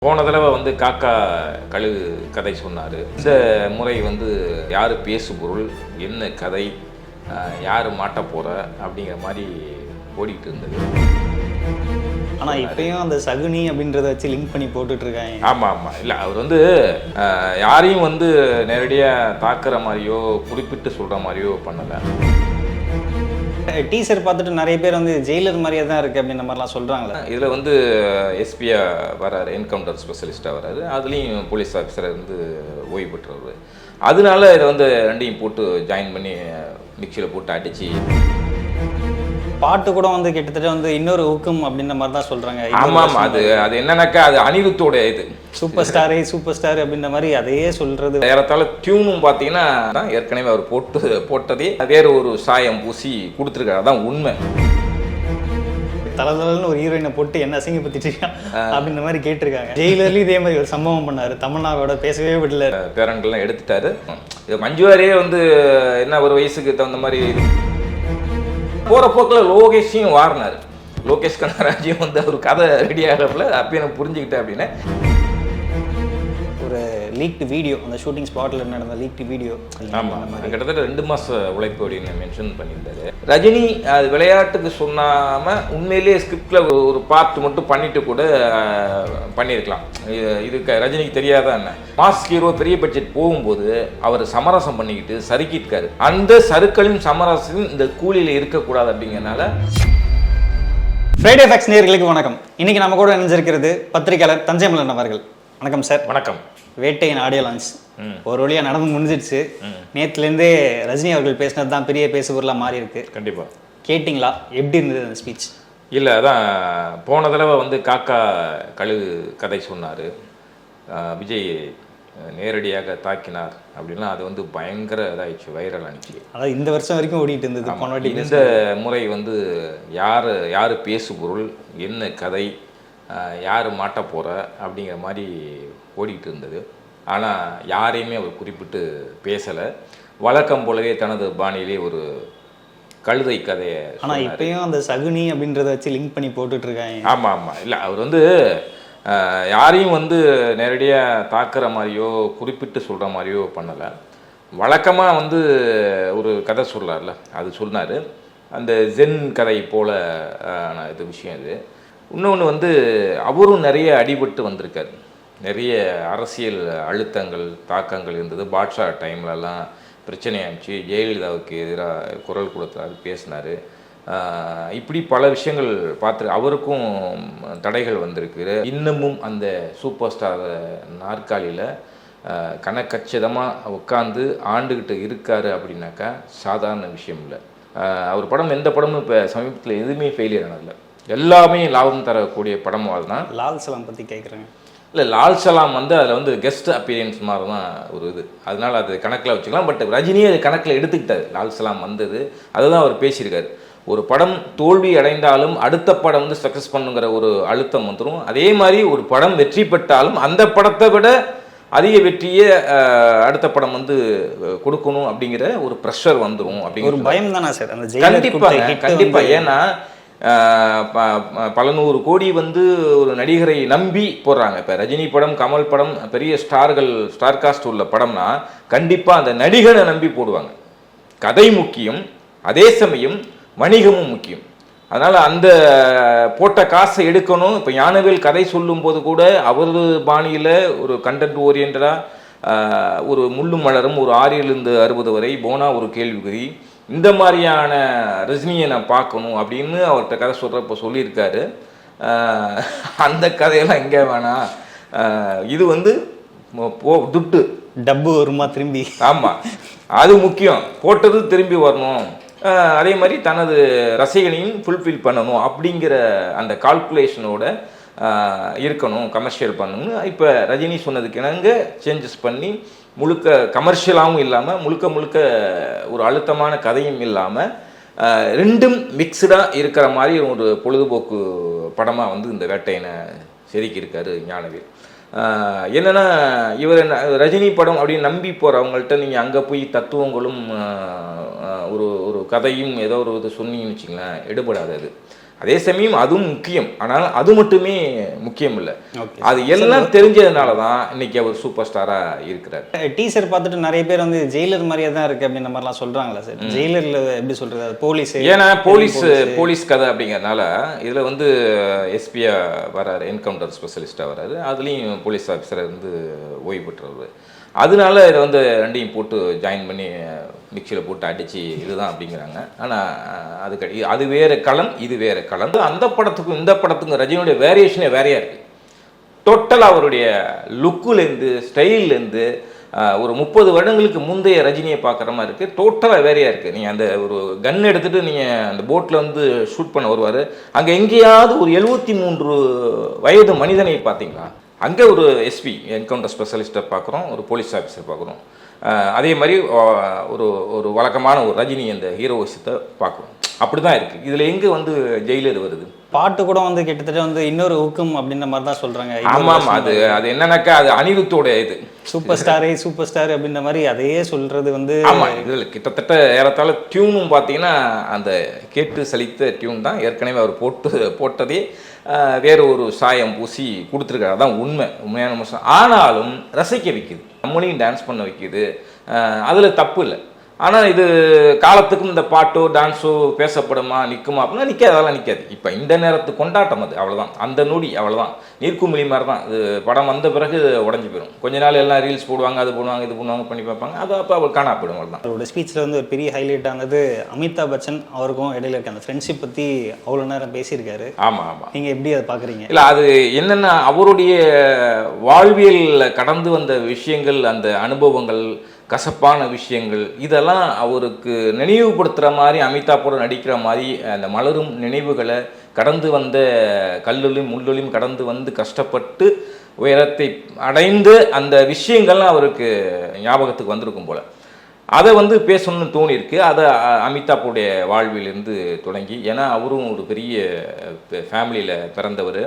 போன தடவை வந்து காக்கா கழுகு கதை சொன்னார். இந்த முறை வந்து யார் பேசு பொருள், என்ன கதை, யார் மாட்ட போகிற அப்படிங்கிற மாதிரி ஓடிட்டு இருந்தது. ஆனால் இப்பயும் அந்த சகுனி அப்படின்றத வச்சு லிங்க் பண்ணி போட்டுட்டு இருக்காங்க. ஆமாம், இல்லை அவர் வந்து யாரையும் வந்து நேரடியாக தாக்குற மாதிரியோ குறிப்பிட்டு சொல்கிற மாதிரியோ பண்ணலை. டீசர் பார்த்துட்டு நிறைய பேர் வந்து ஜெயிலர் மாதிரியே தான் இருக்குது அப்படின்ற மாதிரிலாம் சொல்கிறாங்களே. இதில் வந்து எஸ்பியாக வராரு, என்கவுண்டர் ஸ்பெஷலிஸ்ட்டாக வராரு. அதுலேயும் போலீஸ் ஆஃபீஸரை வந்து ஓய்வு பெற்றவர். அதனால இதை வந்து ரெண்டையும் போட்டு ஜாயின் பண்ணி மிக்சியில் போட்டு அடித்து பாட்டு கூட வந்து கிட்டத்தட்ட வந்து இன்னொரு ஊக்கம் அப்படின்ற மாதிரி தான் சொல்கிறாங்க. ஆமாம், அது என்னன்னாக்கா அது அனிருத்தோட இது சூப்பர் ஸ்டார் அப்படின்ற மாதிரி அதையே சொல்கிறது. ஏறத்தாழ டியூனும் பார்த்தீங்கன்னா ஏற்கனவே அவர் போட்டதே வேறு ஒரு சாயம் பூசி கொடுத்துருக்காரு. அதான் உண்மை. தலதலன்னு ஒரு ஹீரோயினை போட்டு என்ன அசிங்கப்படுத்திட்டு இருக்கான் அப்படின்ற மாதிரி கேட்டிருக்காங்க. ஜெயிலர்லேயும் இதே மாதிரி ஒரு சம்பவம் பண்ணார். தமிழ்நாடோட பேசவே விடல, பேரன்கள்லாம் எடுத்துட்டாரு. இது மஞ்சுவாரியே வந்து என்ன ஒரு வயசுக்கு தகுந்த மாதிரி போகிற போக்கில் லோகேஷையும் வாரினார். லோகேஷ் கனகராஜையும் வந்து அவர் கதை ரெடி ஆகிறப்பல அப்போ எனக்கு புரிஞ்சுக்கிட்டேன் அப்படின்னு ஒரு லீக்டு வீடியோ, அந்த ஷூட்டிங் ஸ்பாட்டில் நடந்த லீக்டு வீடியோ. ஆமாம், கிட்டத்தட்ட 2 மாத உழைப்பு அப்படின்னு மென்ஷன் பண்ணியிருந்தாரு. ரஜினி அது விளையாட்டுக்கு சொன்னாமல் உண்மையிலேயே ஸ்கிரிப்டில் ஒரு பார்ட் மட்டும் பண்ணிட்டு கூட பண்ணியிருக்கலாம். இது ரஜினிக்கு தெரியாதான் என்ன, மாஸ் ஹீரோ பெரிய பட்ஜெட் போகும்போது அவர் சமரசம் பண்ணிக்கிட்டு சறுக்கிட்டாரு. அந்த சறுக்கலின் சமரசம் இந்த கூலியில் இருக்கக்கூடாது அப்படிங்கிறனால. ஃப்ரைடே ஃபேக்ஸ் நேயர்களுக்கு வணக்கம். இன்னைக்கு நம்ம கூட இணைஞ்சிருக்கிறது பத்திரிகையாளர் தஞ்சை மலன் அவர்கள். வணக்கம் சார். வணக்கம். வேட்டையின் ஆடியோ லான்ச் ஒரு வழியாக நடந்து முடிஞ்சிடுச்சு. நேற்றுலேருந்தே ரஜினி அவர்கள் பேசினது தான் பெரிய பேசுபொருளாக மாறி இருக்கு. கண்டிப்பாக கேட்டிங்களா? எப்படி இருந்தது அந்த ஸ்பீச்? இல்லை, அதான் போன தடவை வந்து காக்கா கழுகு கதை சொன்னார், விஜய் நேரடியாக தாக்கினார் அப்படின்னா அது வந்து பயங்கர இதாகிடுச்சு, வைரல் ஆனிச்சு. அதாவது இந்த வருஷம் வரைக்கும் ஓடிட்டு இருந்தது. போன வாட்டி இந்த முறை வந்து யார் பேசு பொருள், என்ன கதை, யார் மாட்ட போகிற அப்படிங்கிற மாதிரி ஓடிட்டு இருந்தது. ஆனால் யாரையுமே அவர் குறிப்பிட்டு பேசலை. வழக்கம் போலவே தனது பாணியிலே ஒரு கழுதை கதையை. ஆனால் இப்பயும் அந்த சகுனி அப்படின்றத வச்சு லிங்க் பண்ணி போட்டுட்டு இருக்காங்க. ஆமாம், இல்லை அவர் வந்து யாரையும் வந்து நேரடியாக தாக்குற மாதிரியோ குறிப்பிட்டு சொல்கிற மாதிரியோ பண்ணலை. வழக்கமாக வந்து ஒரு கதை சொல்கிறார்ல, அது சொன்னார். அந்த ஜென் கதை போல் இது விஷயம் இது. இன்னொன்று வந்து அவரும் நிறைய அடிபட்டு வந்திருக்கார். நிறைய அரசியல் அழுத்தங்கள் தாக்கங்கள் இருந்தது. பாட்ஷா டைம்லலாம் பிரச்சனையாச்சு. ஜெயலலிதாவுக்கு எதிராக குரல் கொடுத்தாரு, பேசினார். இப்படி பல விஷயங்கள் பார்த்து அவருக்கும் தடைகள் வந்திருக்கு. இன்னமும் அந்த சூப்பர் ஸ்டார் நாற்காலியில் கணக்கச்சிதமாக உட்காந்து ஆண்டுகிட்டு இருக்காரு அப்படின்னாக்கா சாதாரண விஷயம் இல்லை. அவர் படம் எந்த படமும் இப்போ சமீபத்தில் எதுவுமே ஃபெயிலியர் ஆனதில்லை. எல்லாமே லாபம் தரக்கூடிய படமாக தான். லால் சலாம் பற்றி கேட்குறேங்க. இல்லை, லால் சலாம் வந்து அதில் வந்து கெஸ்ட் அப்பியரன்ஸ் மாதிரி தான் ஒரு இது, அதனால் அது கணக்கில் வச்சுக்கலாம். பட் ரஜினியே அது கணக்கில் எடுத்துக்கிட்டார். லால் சலாம் வந்தது அதுதான் அவர் பேசியிருக்காரு. ஒரு படம் தோல்வி அடைந்தாலும் அடுத்த படம் வந்து சக்ஸஸ் பண்ணுங்கிற ஒரு அழுத்தம் வந்துடும். அதே மாதிரி ஒரு படம் வெற்றி பெற்றாலும் அந்த படத்தை விட அதிக வெற்றியை அடுத்த படம் வந்து கொடுக்கணும் அப்படிங்கிற ஒரு ப்ரெஷர் வந்துடும் அப்படிங்கிற ஒரு பயம் தானே சார். கண்டிப்பாக. ஏன்னா பல நூறு கோடி வந்து ஒரு நடிகரை நம்பி போடுறாங்க. இப்போ ரஜினி படம், கமல் படம், பெரிய ஸ்டார் காஸ்ட் உள்ள படம்னா கண்டிப்பாக அந்த நடிகரை நம்பி போடுவாங்க. கதை முக்கியம், அதே சமயம் வணிகமும் முக்கியம். அதனால் அந்த போட்ட காசை எடுக்கணும். இப்போ ஞானவேல் கதை சொல்லும்போது கூட அவரது பாணியில் ஒரு கண்டென்ட் ஓரியன்டாக ஒரு முள்ளும் மலரும், ஒரு 6 to 60 வரை, போனா ஒரு கேள்விக்குறி, இந்த மாதிரியான ரஜினியை நான் பார்க்கணும் அப்படின்னு அவர்கிட்ட கதை சொல்கிறப்ப சொல்லியிருக்காரு. அந்த கதையெல்லாம் எங்கே வேணாம், இது வந்து துட்டு டப்பு வருமா திரும்பி. ஆமாம், அது முக்கியம். போட்டது திரும்பி வரணும், அதே மாதிரி தனது ரசிகனையும் ஃபுல்ஃபில் பண்ணணும் அப்படிங்கிற அந்த கால்குலேஷனோட இருக்கணும், கமர்ஷியல் பண்ணணும்னு இப்போ ரஜினி சொன்னதுக்கு இணங்க சேஞ்சஸ் பண்ணி முழுக்க கமர்ஷியலாகவும் இல்லாமல் முழுக்க ஒரு அழுத்தமான கதையும் இல்லாமல் ரெண்டும் மிக்சடாக இருக்கிற மாதிரி ஒரு பொழுதுபோக்கு படமாக வந்து இந்த வேட்டையனை செதுக்கியிருக்காரு ஞானவேல். என்னென்னா இவர் ரஜினி படம் அப்படின்னு நம்பி போகிறவங்கள்ட்ட நீங்கள் அங்கே போய் தத்துவங்களும் ஒரு கதையும் ஏதோ ஒரு இது சொன்னீங்கன்னு வச்சிங்களேன், எடுபடாது. அது அதே சமயம் அதுவும் முக்கியம், ஆனால் அது மட்டுமே முக்கியம் இல்லை. ஓகே, அது எல்லாம் தெரிஞ்சதுனால தான் இன்னைக்கு அவர் சூப்பர் ஸ்டாரா இருக்கிறார். டீசர் பார்த்துட்டு நிறைய பேர் வந்து ஜெயிலர் மாதிரியே தான் இருக்கு அப்படின்ற மாதிரிலாம் சொல்றாங்களா சார்? ஜெயிலர்ல எப்படி சொல்றது, அது போலீஸ், ஏன்னா போலீஸ் கதை அப்படிங்கிறதுனால இதுல வந்து எஸ்பியா வராரு, என்கவுண்டர் ஸ்பெஷலிஸ்டா வராரு, அதுலயும் போலீஸ் ஆஃபீஸர் வந்து ஓய்வு பெற்றவர். அதனால இதை வந்து ரெண்டையும் போட்டு ஜாயின் பண்ணி மிக்சியில் போட்டு அடித்து இதுதான் அப்படிங்கிறாங்க. ஆனால் அது வேறு களம், இது வேறு களம். அந்த படத்துக்கும் இந்த படத்துக்கும் ரஜினியோடைய வேரியேஷனே வேறையாக இருக்குது. டோட்டலாக அவருடைய லுக்குலேருந்து ஸ்டைல்லேருந்து ஒரு 30 வருடங்களுக்கு முந்தைய ரஜினியை பார்க்குற மாதிரி இருக்குது. டோட்டலாக வேறையாக இருக்குது. நீங்கள் அந்த ஒரு கன் எடுத்துகிட்டு நீங்கள் அந்த போட்டில் வந்து ஷூட் பண்ண வருவார். அங்கே எங்கேயாவது ஒரு 73 வயது மனிதனை பார்த்தீங்களா? அங்கே ஒரு எஸ்பி என்கவுண்டர் ஸ்பெஷலிஸ்ட்டை பார்க்குறோம், ஒரு போலீஸ் ஆஃபீஸர் பார்க்குறோம். அதே மாதிரி ஒரு வழக்கமான ஒரு ரஜினி அந்த ஹீரோ விஷயத்தை பார்க்குறோம். அப்படி தான் இருக்குது. இதில் எங்கே வந்து ஜெயிலர் வருது? பாட்டு கூட வந்து கிட்டத்தட்ட வந்து இன்னொரு ஊக்கம் அப்படின்ற மாதிரி தான் சொல்கிறாங்க. ஆமாம், அது என்னன்னாக்கா அது அனிருத்தோட இது சூப்பர் ஸ்டார் அப்படின்ற மாதிரி அதையே சொல்கிறது வந்து. ஆமாம், இதில் கிட்டத்தட்ட ஏறத்தாழ டியூனும் பார்த்தீங்கன்னா அந்த கேட்டு சலித்த டியூன் தான். ஏற்கனவே அவர் போட்டதே வேறு ஒரு சாயம் பூசி கொடுத்துருக்காரு. அதான் உண்மையான விஷயம். ஆனாலும் ரசிக்க வைக்குது, நம்மளையும் டான்ஸ் பண்ண வைக்குது, அதில் தப்பு இல்லை. ஆனால் இது காலத்துக்கும் இந்த பாட்டோ டான்ஸோ பேசப்படுமா, நிற்குமா அப்படின்னா நிற்காது, அதெல்லாம் நிற்காது. இப்போ இந்த நேரத்துக்கு கொண்டாட்டம் அது, அவ்வளோதான். அந்த நொடி அவ்வளோதான். நீர்க்குமிழி மாதிரி தான். இது படம் வந்த பிறகு உடஞ்சி போயிடும். கொஞ்ச நாள் எல்லாம் ரீல்ஸ் போடுவாங்க, அது போடுவாங்க, இது பண்ணுவாங்க, பண்ணி பார்ப்பாங்க. அது அப்போ அவர் காணா போயிடும். அவ்வளோதான். அவரோட ஸ்பீச்சில் வந்து ஒரு பெரிய ஹைலைட் ஆனது அமிதாப் பச்சன் அவருக்கும் இடையில இருக்க அந்த ஃப்ரெண்ட்ஷிப் பற்றி அவ்வளோ நேரம் பேசியிருக்காரு. ஆமாம். நீங்கள் எப்படி அதை பார்க்குறீங்க? இல்லை, அது என்னென்னா அவருடைய வாழ்வியல் கடந்து வந்த விஷயங்கள், அந்த அனுபவங்கள், கசப்பான விஷயங்கள், இதெல்லாம் அவருக்கு நினைவுபடுத்துகிற மாதிரி, அமிதாப்போட நடிக்கிற மாதிரி அந்த மலரும் நினைவுகளை கடந்து வந்த கல்லுலையும் முள்ளுலையும் கடந்து வந்து கஷ்டப்பட்டு உயரத்தை அடைந்து அந்த விஷயங்கள்லாம் அவருக்கு ஞாபகத்துக்கு வந்திருக்கும் போல். அதை வந்து பேசணும்னு தோணியிருக்கு. அதை அமிதாப்புடைய வாழ்விலிருந்து தொடங்கி, ஏன்னா அவரும் ஒரு பெரிய ஃபேமிலியில் பிறந்தவர்.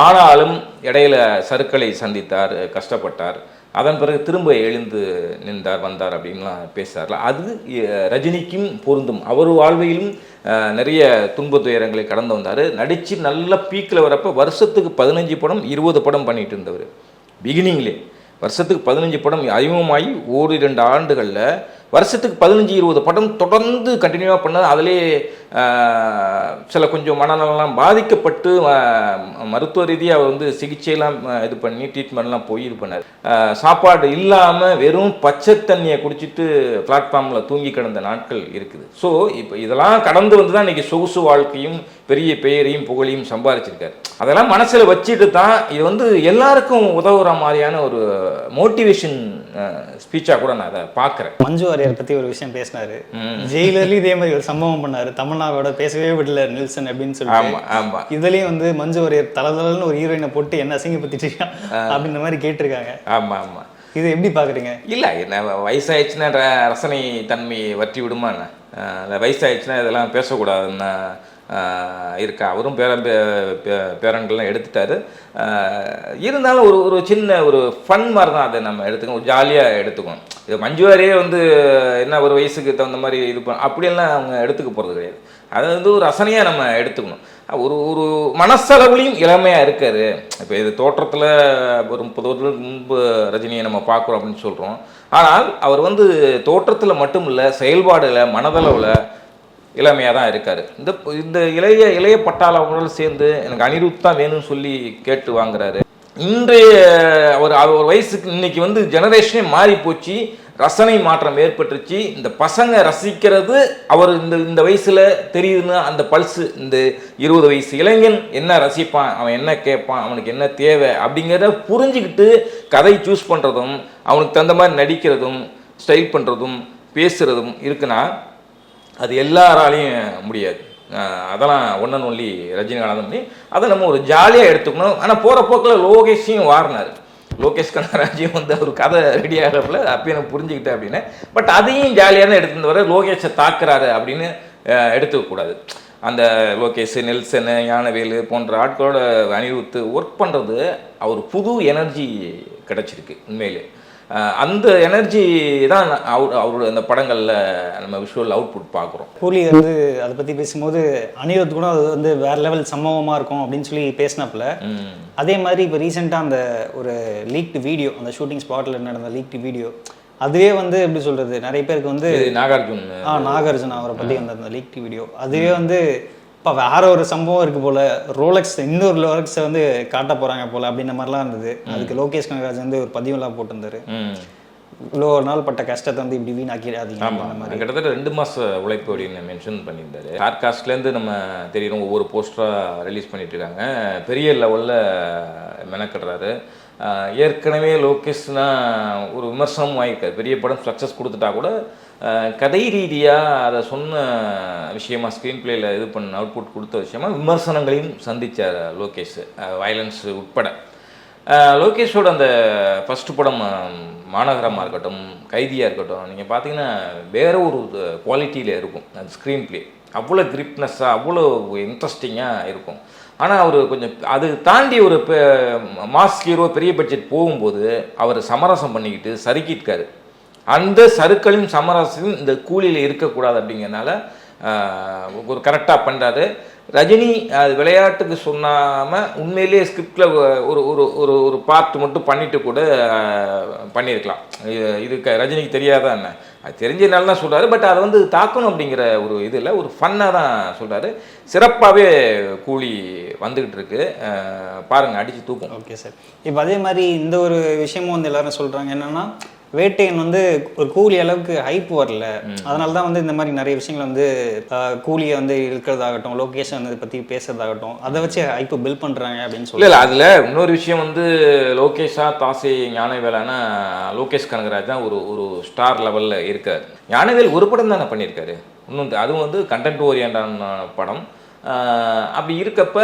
ஆனாலும் இடையில சறுக்களை சந்தித்தார், கஷ்டப்பட்டார். அதன் பிறகு திரும்ப எழுந்து நின்றார், வந்தார் அப்படின்லாம் பேசுகிறார்ல, அது ரஜினிக்கும் பொருந்தும். அவர் வாழ்வையிலும் நிறைய துன்ப துயரங்களை கடந்து வந்தார். நடித்து நல்ல பீக்கில் வரப்போ வருஷத்துக்கு 15 படம் 20 படம் பண்ணிட்டு இருந்தவர். பிகினிங்லே வருஷத்துக்கு 15 படம் அறிமுகமாகி 1-2 ஆண்டுகளில் வருஷத்துக்கு 15-20 படம் தொடர்ந்து கண்டினியூவாக பண்ணது. அதிலே சில கொஞ்சம் மனநலம் பாதிக்கப்பட்டு மருத்துவ ரீதியாக அவர் வந்து சிகிச்சையெல்லாம் இது பண்ணி ட்ரீட்மெண்ட்லாம் போய் இது பண்ணார். சாப்பாடு இல்லாமல் வெறும் பச்சை தண்ணியை குடிச்சிட்டு பிளாட்ஃபார்மில் தூங்கி கிடந்த நாட்கள் இருக்குது. ஸோ இப்போ இதெல்லாம் கடந்து வந்து தான் இன்றைக்கி சொகுசு வாழ்க்கையும் பெரிய பெயரையும் புகழையும் சம்பாதிச்சிருக்காரு. அதெல்லாம் மனசில் வச்சுட்டு தான் இது வந்து எல்லாருக்கும் உதவுற மாதிரியான ஒரு மோட்டிவேஷன் ஸ்பீச்சாக கூட நான் அதை பார்க்குறேன். மஞ்சு வாரியர் பற்றி ஒரு விஷயம் பேசினாரு. ஜெயிலர்லேயும் இதே மாதிரி ஒரு சம்பவம் பண்ணாரு. தமிழ்நாடோட பேசவே விடல நெல்சன் அப்படின்னு சொல்லி. ஆமாம் ஆமாம். இதுலேயும் வந்து மஞ்சு வாரியர் தலதலன்னு ஒரு ஹீரோயினை போட்டு என்ன அசிங்கப்படுத்திட்டு அப்படின்ற மாதிரி கேட்டிருக்காங்க. ஆமாம் ஆமாம். இது எப்படி பார்க்குறீங்க? இல்லை, என்ன வயசாகிடுச்சுன்னா ரசனை தன்மை வற்றி விடுமா? என்ன வயசாகிடுச்சுன்னா இதெல்லாம் பேசக்கூடாதுன்னா இருக்கா? அவரும் பேரன்கள்லாம் எடுத்துட்டாரு. இருந்தாலும் ஒரு சின்ன ஒரு ஃபன் மாதிரி தான் அதை நம்ம எடுத்துக்கணும், ஜாலியாக எடுத்துக்கணும். இது மஞ்சுவாரியே வந்து என்ன ஒரு வயசுக்கு தகுந்த மாதிரி இது அப்படியெல்லாம் அவங்க எடுத்துக்க போகிறது கிடையாது. அதை வந்து ஒரு ரசனையாக நம்ம எடுத்துக்கணும். ஒரு மனசளவுலையும் இளமையாக இருக்காரு. இப்போ இது தோற்றத்தில் ஒரு 30 வருடத்துக்கு முன்பு ரஜினியை நம்ம பார்க்குறோம் அப்படின்னு சொல்கிறோம். ஆனால் அவர் வந்து தோற்றத்தில் மட்டும் இல்லை, செயல்பாடுல மனதளவில் இளமையாக தான் இருக்கார். இந்த இளைய பட்டாளங்களோடு சேர்ந்து எனக்கு அனிருத் தான் வேணும்னு சொல்லி கேட்டு வாங்குறாரு. இன்றைய அவர் வயசுக்கு இன்னைக்கு வந்து ஜெனரேஷனே மாறி போச்சு, ரசனை மாற்றம் ஏற்பட்டுருச்சு. இந்த பசங்க ரசிக்கிறது அவர் இந்த வயசுல தெரியுதுன்னா அந்த பல்ஸு, இந்த 20 வயசு இளைஞன் என்ன ரசிப்பான், அவன் என்ன கேட்பான், அவனுக்கு என்ன தேவை அப்படிங்கிறத புரிஞ்சுக்கிட்டு கதை சூஸ் பண்ணுறதும், அவனுக்கு தகுந்த மாதிரி நடிக்கிறதும், ஸ்டைல் பண்ணுறதும், பேசுகிறதும் இருக்குன்னா அது எல்லாராலையும் முடியாது. அதெல்லாம் ஒன் ஒன்லி ரஜினிகாந்த் பண்ணி அதை நம்ம ஒரு ஜாலியாக எடுத்துக்கணும். ஆனால் போகிற போக்கில் லோகேஷையும் வாரினார். லோகேஷ் கனகராஜையும் வந்து அவர் கதை ரெடி ஆகிறப்பில் அப்போ எனக்கு புரிஞ்சுக்கிட்டேன் அப்படின்னு. பட் அதையும் ஜாலியாக தான் எடுத்துட்டு வர, லோகேஷை தாக்குறாரு அப்படின்னு எடுத்துக்கக்கூடாது. அந்த லோகேஷ், நெல்சனு, ஞானவேலு போன்ற ஆட்களோட அனிருத் ஒர்க் பண்ணுறது அவர் புது எனர்ஜி கிடச்சிருக்கு உண்மையிலே. அந்த எனர்ஜி தான் அவரோட அந்த படங்களில் நம்ம விஷுவல் அவுட்புட் பார்க்குறோம். கூலி வந்து அதை பற்றி பேசும்போது அனிருத் கூட அது வந்து வேற லெவல் சம்பவமாக இருக்கும் அப்படின்னு சொல்லி பேசினாப்புல. அதே மாதிரி இப்போ ரீசெண்டாக அந்த ஒரு லீக்டு வீடியோ, அந்த ஷூட்டிங் ஸ்பாட்டில் நடந்த லீக்டு வீடியோ, அதுவே வந்து எப்படி சொல்கிறது, நிறைய பேருக்கு வந்து நாகார்ஜுன் அவரை பற்றி அந்த லீக்டு வீடியோ அதுவே வந்து இப்போ வேற ஒரு சம்பவம் இருக்குது போல், ரோலெக்ஸ் இன்னொரு ரோலெக்ஸை வந்து காட்ட போகிறாங்க போல் அப்படின்ற மாதிரிலாம் இருந்தது. அதுக்கு லோகேஷ் கனகராஜ் வந்து ஒரு பதிவெல்லாம் போட்டிருந்தாரு, இவ்வளோ நாள் பட்ட கஷ்டத்தை வந்து இப்படி வீணாக்கிடாதீங்க அந்த மாதிரி. கிட்டத்தட்ட 2 மாத உழைப்பு அப்படின்னு மென்ஷன் பண்ணியிருந்தாரு. ஸ்டார்காஸ்ட்லேருந்து நம்ம தெரியும் ஒவ்வொரு போஸ்டராக ரிலீஸ் பண்ணிட்டு இருக்காங்க, பெரிய லெவலில் மெனக்கிடுறாரு. ஏற்கனவே லோகேஷ்னா ஒரு விமர்சனமும் ஆகிருக்காரு, பெரிய படம் சக்ஸஸ் கொடுத்துட்டா கூட கதை ரீதியாக அதை சொன்ன விஷயமா ஸ்க்ரீன் பிளேயில் இது பண்ண அவுட்புட் கொடுத்த விஷயமா விமர்சனங்களையும் சந்தித்தார் லோகேஷ், வயலன்ஸ் உட்பட. லோகேஷோட அந்த ஃபஸ்ட்டு படம் மாநகரமாக இருக்கட்டும், கைதியாக இருக்கட்டும், நீங்கள் பார்த்தீங்கன்னா வேறு ஒரு குவாலிட்டியில் இருக்கும் அந்த ஸ்க்ரீன் பிளே, அவ்வளோ கிரிப்னஸ்ஸாக அவ்வளோ இன்ட்ரெஸ்டிங்காக இருக்கும். ஆனால் அவர் கொஞ்சம் அது தாண்டி ஒரு மாஸ் ஹீரோ பெரிய பட்ஜெட் போகும்போது அவர் சமரசம் பண்ணிக்கிட்டு சறுக்கிட்டாரு. அந்த சறுக்களையும் சமரசம் இந்த கூலியில் இருக்கக்கூடாது அப்படிங்கிறனால ஒரு கரெக்டாக பண்ணுறாரு. ரஜினி அது விளையாட்டுக்கு சொன்னாமல் உண்மையிலேயே ஸ்கிரிப்டில் ஒரு ஒரு ஒரு ஒரு பார்ட் மட்டும் பண்ணிட்டு கூட பண்ணியிருக்கலாம். இது ரஜினிக்கு தெரியாதான் என்ன, அது தெரிஞ்சதுனால தான் சொல்கிறாரு. பட் அதை வந்து தாக்கணும் அப்படிங்கிற ஒரு இதில் ஒரு ஃபன்னாக தான் சொல்கிறாரு. சிறப்பாகவே கூலி வந்துக்கிட்டு இருக்கு, பாருங்கள், அடித்து தூக்கும். Okay sir. இப்போ அதே மாதிரி இந்த ஒரு விஷயமும் வந்து எல்லாரும் சொல்கிறாங்க என்னென்னா, வேட்டையன் வந்து ஒரு கூலி அளவுக்கு ஹைப் வரல, அதனால தான் வந்து இந்த மாதிரி நிறைய விஷயங்கள் வந்து கூலியை வந்து இழுக்கிறதாகட்டும், லொகேஷன் இதை பற்றி பேசுறதாகட்டும், அதை வச்சு ஹைப்பு பில்ட் பண்ணுறாங்க அப்படின்னு சொல்லி. இல்லை, அதில் இன்னொரு விஷயம் வந்து லோகேஷா தாசி ஞானவேலானா லோகேஷ் கனகராஜ் தான் ஒரு ஒரு ஸ்டார் லெவலில் இருக்கார். ஞானவேல் ஒரு படம் தானே பண்ணியிருக்காரு, இன்னும் அதுவும் வந்து கண்டென்ட் ஓரியன்டான படம். அப்படி இருக்கப்ப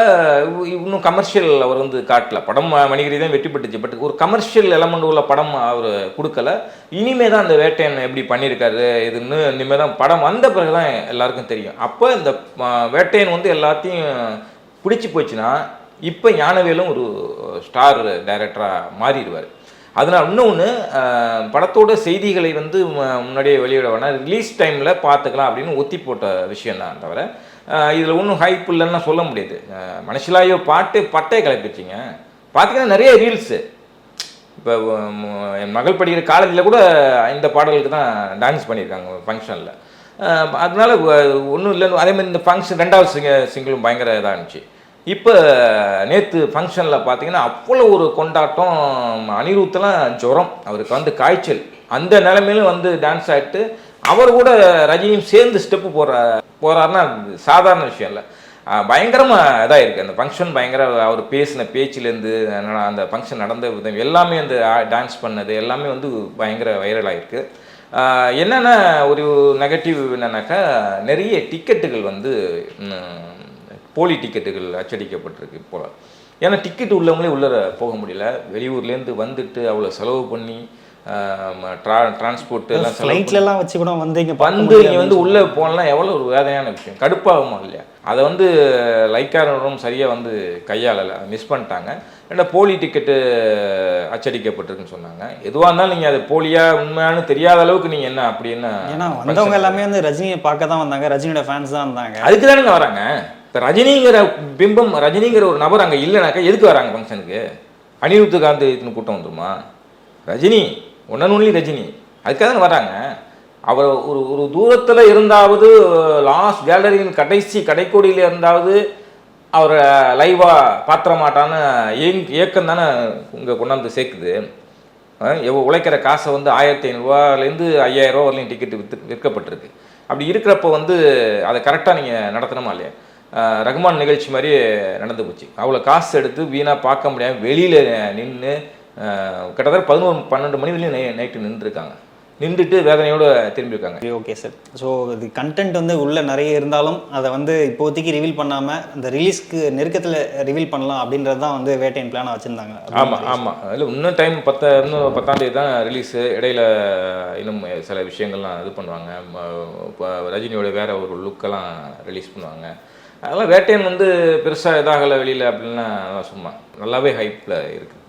இன்னும் கமர்ஷியல் அவர் வந்து காட்டல. படம் மணிகிரி தான் வெற்றி பெற்றுச்சு, பட் ஒரு கமர்ஷியல் எலமெண்ட் உள்ள படம் அவர் கொடுக்கல. இனிமே தான் அந்த வேட்டையன் எப்படி பண்ணியிருக்காரு இதுன்னு இனிமேல் தான் படம் வந்த பிறகு தான் எல்லாருக்கும் தெரியும். அப்போ இந்த வேட்டையன் வந்து எல்லாத்தையும் பிடிச்சி போச்சுன்னா இப்போ ஞானவேலும் ஒரு ஸ்டார் டைரக்டராக மாறிடுவார். அதனால் இன்னொன்று, படத்தோட செய்திகளை வந்து முன்னாடியே வெளியிட வேணாம், ரிலீஸ் டைமில் பார்த்துக்கலாம் அப்படின்னு ஒத்தி போட்ட விஷயம் தான் தவிர இதில் ஒன்றும் ஹைப் இல்லைன்னா சொல்ல முடியாது. மனசிலாயோ பாட்டு பட்டே கிளப்பிச்சிங்க பார்த்தீங்கன்னா நிறைய ரீல்ஸு. இப்போ என் மகள் படிக்கிற காலேஜில் கூட இந்த பாடலுக்கு தான் டான்ஸ் பண்ணியிருக்காங்க ஃபங்க்ஷனில். அதனால ஒன்றும் இல்லைன்னு. அதேமாதிரி இந்த ஃபங்க்ஷன் 2வது சிங்கிளும் பயங்கர இதாக இருந்துச்சு. இப்போ நேற்று ஃபங்க்ஷனில் பார்த்தீங்கன்னா அவ்வளோ ஒரு கொண்டாட்டம். அனிருத்தெல்லாம் ஜுரம், அவருக்கு வந்து காய்ச்சல், அந்த நிலைமையிலும் வந்து டான்ஸ் ஆகிட்டு அவர் கூட ரஜினியும் சேர்ந்து ஸ்டெப்பு போகிறாருன்னா சாதாரண விஷயம் இல்லை. பயங்கரமாக இதாக இருக்குது அந்த ஃபங்க்ஷன். பயங்கர அவர் பேசின பேச்சிலேருந்து அந்த ஃபங்க்ஷன் நடந்த விதம் எல்லாமே, அந்த டான்ஸ் பண்ணது எல்லாமே வந்து பயங்கர வைரலாக இருக்குது. என்னென்ன ஒரு நெகட்டிவ் என்னன்னாக்கா, நிறைய டிக்கெட்டுகள் வந்து போலி டிக்கெட்டுகள் அச்சடிக்கப்பட்டிருக்கு போல். ஏன்னா டிக்கெட் உள்ளவங்களே உள்ளே போக முடியல, வெளியூர்லேருந்து வந்துட்டு அவ்வளோ செலவு பண்ணி டிரான்ஸ்போர்ட் எல்லாம் ஃப்ளைட்லாம் வச்சு கூட வந்து இங்கே வந்து உள்ளே போகலாம். எவ்வளோ ஒரு வேதனையான விஷயம், கடுப்பாகுமா இல்லையா? அதை வந்து லைக்காரரும் சரியாக வந்து கையாளலை, மிஸ் பண்ணிட்டாங்க. ரெண்டா போலி டிக்கெட்டு அச்சடிக்கப்பட்டிருக்குன்னு சொன்னாங்க. எதுவாக இருந்தாலும் நீங்கள் அது போலியா உண்மையானு தெரியாத அளவுக்கு நீங்கள் என்ன அப்படின்னு, ஏன்னா வந்தவங்க எல்லாமே வந்து ரஜினியை பார்க்க தான் வந்தாங்க, ரஜினியோட ஃபேன்ஸ் தான் வந்தாங்க, அதுக்கு தானே வராங்க. இப்போ ரஜினிங்கிற பிம்பம், ரஜினிங்கிற ஒரு நபர் அங்கே இல்லைனாக்கா எதுக்கு வராங்க ஃபங்க்ஷனுக்கு? அனிருத்துக்காந்து இதுன்னு கூட்டம் வந்துருமா? ரஜினி ஒன்னொன்லி ரஜினி, அதுக்காக தான் வராங்க. அவர் ஒரு ஒரு தூரத்தில் இருந்தாவது, லாஸ்ட் கேலரியின் கடைசி கடைக்கோடியில் இருந்தாவது அவரை லைவாக பாத்திர மாட்டான்னு ஏக்கம் தானே இங்கே கொண்டாந்து சேர்க்குது. உழைக்கிற காசை வந்து 1500 5000 வரலையும் டிக்கெட்டு விற்கப்பட்டிருக்கு. அப்படி இருக்கிறப்ப வந்து அதை கரெக்டாக நீங்கள் நடத்தணுமா இல்லையா? ரகுமான் நிகழ்ச்சி மாதிரி நடந்து போச்சு. அவ்வளோ காசு எடுத்து வீணாக பார்க்க முடியாமல் வெளியில் நின்று கிட்டத்தட்ட 11-12 மணி வரையும் நைட்டு நின்றுருக்காங்க. நின்றுட்டு வேதனையோடு திரும்பியிருக்காங்க. Okay sir. ஸோ இது கண்டென்ட் வந்து உள்ளே நிறைய இருந்தாலும் அதை வந்து இப்போதைக்கு ரிவீல் பண்ணாமல் அந்த ரிலீஸ்க்கு நெருக்கத்தில் ரிவீல் பண்ணலாம் அப்படின்றது தான் வந்து வேட்டையன் பிளானாக வச்சுருந்தாங்க. ஆமாம். அதில் இன்னும் டைம் இன்னும் 10ஆம் தேதி தான் ரிலீஸு. இடையில இன்னும் சில விஷயங்கள்லாம் இது பண்ணுவாங்க. இப்போ ரஜினியோட வேற ஒரு லுக்கெல்லாம் ரிலீஸ் பண்ணுவாங்க. அதெல்லாம் வேட்டையன் வந்து பெருசாக இதாகலை வெளியில் அப்படின்னா சும்மா நல்லாவே ஹைப்பில் இருக்குது.